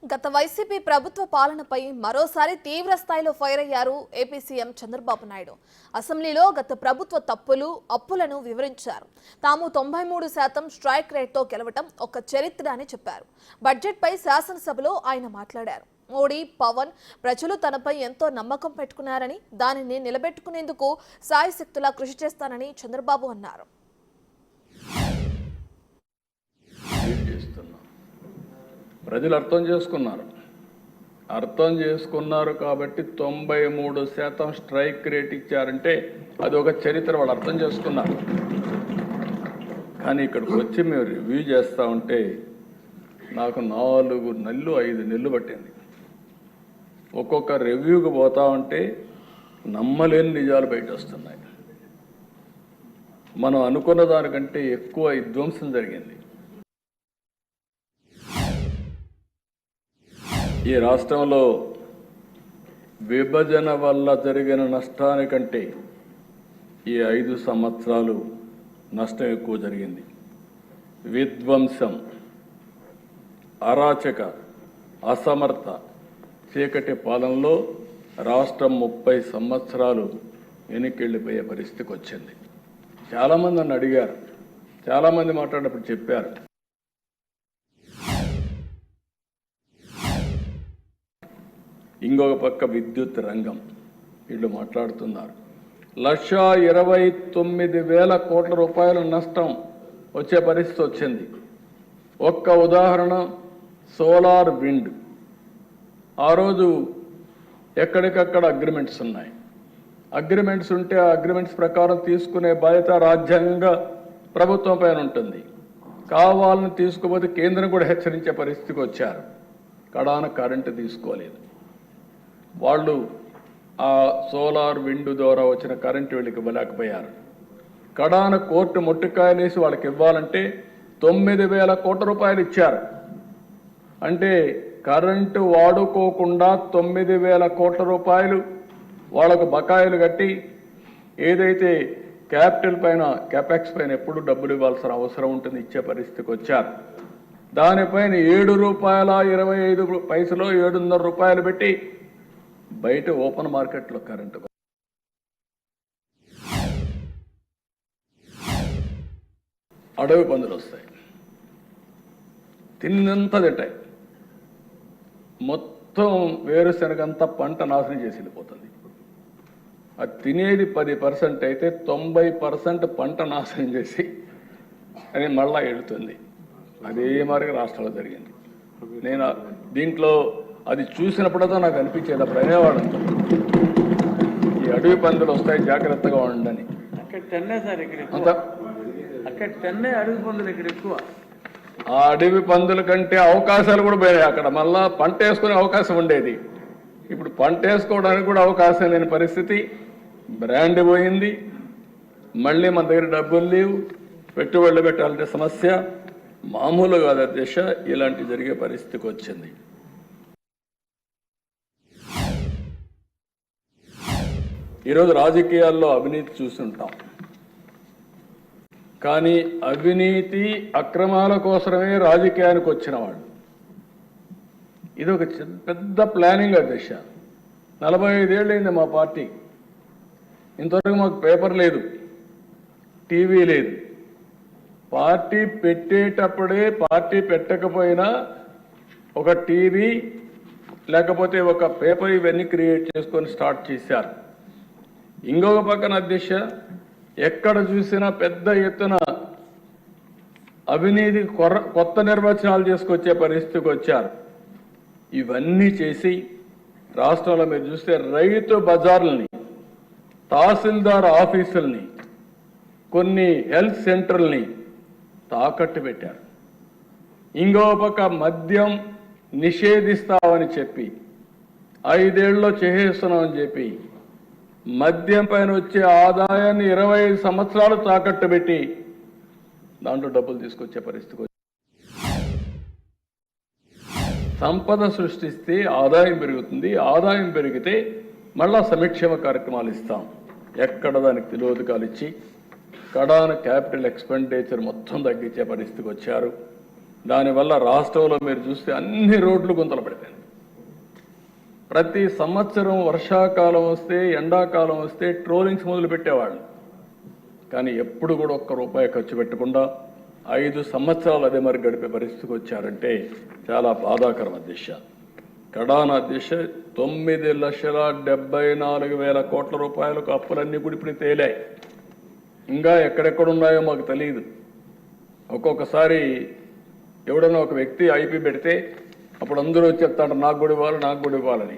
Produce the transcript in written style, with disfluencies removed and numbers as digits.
గత వైసీపీ ప్రభుత్వ పాలనపై మరోసారి తీవ్ర స్థాయిలో ఫైర్ అయ్యారు ఏపీ సీఎం చంద్రబాబు నాయుడు. అసెంబ్లీలో గత ప్రభుత్వ తప్పులు, అప్పులను వివరించారు. తాము 93% స్ట్రైక్ రేట్తో గెలవటం ఒక చరిత్ర అని చెప్పారు. బడ్జెట్పై శాసనసభలో ఆయన మాట్లాడారు. మోడీ, పవన్ ప్రజలు తనపై ఎంతో నమ్మకం పెట్టుకున్నారని, దానిని నిలబెట్టుకునేందుకు సాయశక్తులా కృషి చేస్తానని చంద్రబాబు అన్నారు. ప్రజలు అర్థం చేసుకున్నారు కాబట్టి 93% స్ట్రైక్ రేట్ ఇచ్చారంటే అది ఒక చరిత్ర. వాళ్ళు అర్థం చేసుకున్నారు. కానీ ఇక్కడికి వచ్చి మేము రివ్యూ చేస్తూ ఉంటే నాకు 4 నెలలు 5 నెలలు పట్టింది. ఒక్కొక్క రివ్యూకి పోతా ఉంటే నమ్మలేని నిజాలు బయట వస్తున్నాయి. మనం అనుకున్న దానికంటే ఎక్కువ విధ్వంసం జరిగింది. ఈ రాష్ట్రంలో విభజన వల్ల జరిగిన నష్టానికంటే ఈ 5 సంవత్సరాలు నష్టం ఎక్కువ జరిగింది. విధ్వంసం, అరాచక, అసమర్థ, చీకటి పాలనలో రాష్ట్రం 30 సంవత్సరాలు వెనక్కి పరిస్థితికి వచ్చింది. చాలామంది నన్ను అడిగారు, చాలామంది మాట్లాడినప్పుడు చెప్పారు, ఇంకొక పక్క విద్యుత్ రంగం వీళ్ళు మాట్లాడుతున్నారు. 1,29,000 కోట్ల రూపాయల నష్టం వచ్చే పరిస్థితి వచ్చింది. ఒక్క ఉదాహరణ సోలార్ విండ్. ఆ రోజు ఎక్కడికక్కడ అగ్రిమెంట్స్ ఉన్నాయి. అగ్రిమెంట్స్ ఉంటే ఆ అగ్రిమెంట్స్ ప్రకారం తీసుకునే బాధ్యత రాజ్యాంగంగా ప్రభుత్వం పైన ఉంటుంది. కావాలని తీసుకుపోతే కేంద్రం కూడా హెచ్చరించే పరిస్థితికి వచ్చారు. కడాన కరెంటు తీసుకోలేదు. వాళ్ళు ఆ సోలార్ విండ్ ద్వారా వచ్చిన కరెంటు వీళ్ళకి ఇవ్వలేకపోయారు. కడాన కోర్టు మొట్టికాయలేసి వాళ్ళకి ఇవ్వాలంటే 9,000 కోట్ల రూపాయలు ఇచ్చారు. అంటే కరెంటు వాడుకోకుండా 9,000 కోట్ల రూపాయలు వాళ్ళకు బకాయిలు కట్టి, ఏదైతే క్యాపిటల్ పైన క్యాపెక్స్ పైన ఎప్పుడు డబ్బులు ఇవ్వాల్సిన అవసరం ఉంటుంది, ఇచ్చే పరిస్థితికి వచ్చారు. దానిపైన ₹7.25 700 రూపాయలు పెట్టి బయట ఓపెన్ మార్కెట్లో కరెంటు అడవి పందులు వస్తాయి, తిన్నంత తింటాయి. మొత్తం వేరుశనగంతా పంట నాశనం చేసి వెళ్ళిపోతుంది. అది తినేది 10% అయితే 90% పంట నాశనం చేసి అది మళ్ళా వెళుతుంది. అదే మరి రాష్ట్రంలో జరిగింది. నేను దీంట్లో అది చూసినప్పుడతో నాకు అనిపించేది, అప్పుడు అనేవాడు ఈ అడవి పందులు వస్తాయి జాగ్రత్తగా ఉండండి. ఆ అడవి పందుల కంటే అవకాశాలు కూడా పోయాయి. అక్కడ మళ్ళా పంట వేసుకునే అవకాశం ఉండేది. ఇప్పుడు పంట వేసుకోవడానికి కూడా అవకాశం లేని పరిస్థితి. బ్రాండ్ పోయింది. మళ్ళీ మన దగ్గర డబ్బులు లేవు, పెట్టుబడులు పెట్టాలంటే సమస్య. మామూలు కాదు అధ్యక్ష, ఇలాంటి జరిగే పరిస్థితికి వచ్చింది. ఈరోజు రాజకీయాల్లో అవినీతి చూస్తుంటాం, కానీ అవినీతి అక్రమాల కోసమే రాజకీయానికి వచ్చిన వాళ్ళు. ఇది ఒక పెద్ద ప్లానింగ్ అధ్యక్ష. 45 ఏళ్ళైంది మా పార్టీ. ఇంతవరకు మాకు పేపర్ లేదు, టీవీ లేదు. పార్టీ పెట్టేటప్పుడే, పార్టీ పెట్టకపోయినా ఒక టీవీ లేకపోతే ఒక పేపర్ ఇవన్నీ క్రియేట్ చేసుకొని స్టార్ట్ చేశారు. ఇంకొక పక్కన అధ్యక్ష, ఎక్కడ చూసినా పెద్ద ఎత్తున అవినీతి కొత్త నిర్వచనాలు చేసుకొచ్చే పరిస్థితికి వచ్చారు. ఇవన్నీ చేసి రాష్ట్రంలో మీరు చూస్తే రైతు బజార్లని, తహసీల్దార్ ఆఫీసుల్ని, కొన్ని హెల్త్ సెంటర్లని తాకట్టు పెట్టారు. ఇంకో పక్క మద్యం నిషేధిస్తామని చెప్పి 5 ఏళ్ళలో చేసేస్తున్నామని చెప్పి మద్యం పైన వచ్చే ఆదాయాన్ని 25 సంవత్సరాలు తాకట్టు పెట్టి దాంట్లో డబ్బులు తీసుకొచ్చే పరిస్థితి. సంపద సృష్టిస్తే ఆదాయం పెరుగుతుంది. ఆదాయం పెరిగితే మళ్ళా సంక్షేమ కార్యక్రమాలు ఇస్తాం. ఎక్కడ దానికి తిలోదకాలు ఇచ్చి కడాన క్యాపిటల్ ఎక్స్పెండిచర్ మొత్తం తగ్గించే పరిస్థితికి వచ్చారు. దానివల్ల రాష్ట్రంలో మీరు చూస్తే అన్ని రోడ్లు గుంతలు పడిపోయినాయి. ప్రతి సంవత్సరం వర్షాకాలం వస్తే ఎండాకాలం వస్తే ట్రోలింగ్స్ మొదలు పెట్టేవాళ్ళు, కానీ ఎప్పుడు కూడా ఒక్క రూపాయి ఖర్చు పెట్టకుండా 5 సంవత్సరాలు అదే మరి గడిపే పరిస్థితికి వచ్చారంటే చాలా బాధాకరం అధ్యక్ష. కడాన అధ్యక్ష 9,74,000 కోట్ల రూపాయలకు అప్పులన్నీ కూడా ఇప్పుడు తేలాయి. ఇంకా ఎక్కడెక్కడున్నాయో మాకు తెలియదు. ఒక్కొక్కసారి ఎవడన్నా ఒక వ్యక్తి ఐపీ పెడితే అప్పుడు అందరూ చెప్తాడు నాకు కూడా ఇవ్వాలి నాకు కూడా ఇవ్వాలని.